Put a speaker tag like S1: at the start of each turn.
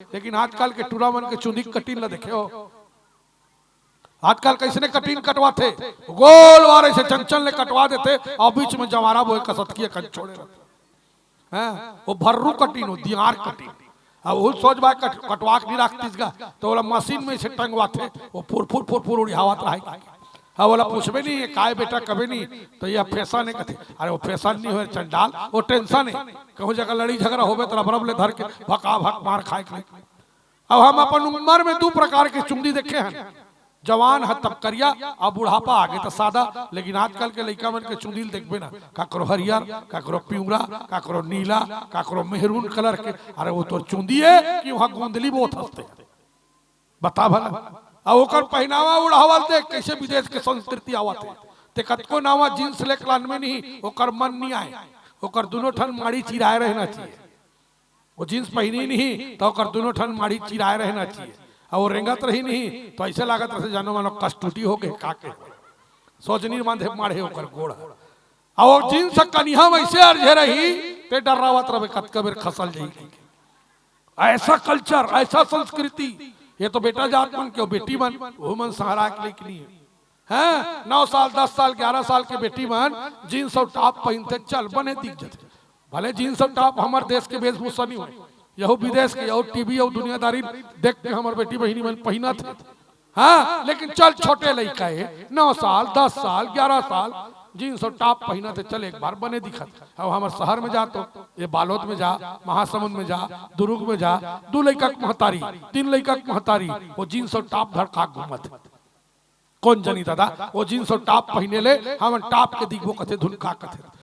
S1: लेकिन आजकल के टूरामन के चुंदी कटीन ला देखे हो। आजकल कैसे ने कटीन कटवा थे, गोल वारे से चंचल ने कटवा देते और बीच में जवारा बोए कसतकी कन छोड़े रहते हैं। वो भर्रू कटीन हो, दियार कटीन। अब वो सोच बा कटवा नहीं रखतीस गा तो बोला मशीन में से टंगवा थे वो फुर उड़ावत रहा। हाँ बोला पूछबे नहीं काय बेटा कभी नहीं तो यह फैशन है कथे। अरे वो फैशन नहीं हो चंडाल, वो टेंशन है। कहूँ जगह लड़ी झगड़ा होबे तो रबरब ले धर के भका भक मार खाए के। अब हम अपन उम्र में दो प्रकार के चुंदी देखे हैं, जवान है तब करिया और बुढ़ापा आगे तो सादा। लेकिन आजकल के लड़का मन के चुंदी देखबे ना, काकरो हरियर, काकरो पिवरा, काकरो नीला, काकरो मेहरून कलर के। अरे वो तो चुंदी है कि वहाँ गोंदली बहुत हंसते बता भला। और ओकर पहनावा उड़ावल देख कैसे विदेश के संस्कृति आवत है। ते कतको नावा जींस ले क्लान में नहीं ओकर मन नहीं आए, ओकर दोनों ठन माड़ी चिराए रहना चाहिए। वो जींस पहनी नहीं तो ओकर दोनों ठन माड़ी चिराए रहना चाहिए। और वो रेंगत रही नहीं तो ऐसे लागत रहे जानो मानो कष्टूटी हो गए काके सोचनी बांधे मारे ओकर गोड़। और जींस कनिहा वैसे अर्झे रही ते डरावत रहे कतकबेर खसल जाएगी। ऐसा कल्चर, ऐसा संस्कृति। ये तो बेटा जात मन के बेटी मन वो मन सहारा के लिए हैं। 9 साल 10 साल 11 साल के बेटी मन जींस और टॉप पहनते चल बने दिख जाते। भले जींस और टॉप हमारे देश के वेशभूषा नहीं हो, यहो विदेश के यहो टीवी और दुनियादारी देख के हमारे बेटी बहनी मन पहना थे। हाँ लेकिन चल छोटे लड़का है 9 साल 10 साल 11 साल जींस और टॉप पहना थे चल एक बार बने दिखत। अब हमारे शहर में जा तो ये बालोद में जा, महासमुंद में जा, दुर्ग में जा, 2 लड़का महतारी 3 लड़का महतारी वो जींस और टॉप धड़का घूमत। कौन जनी दादा वो जींस और टॉप पहने ले हम टॉप के दिखबो कथे धुन का कथे।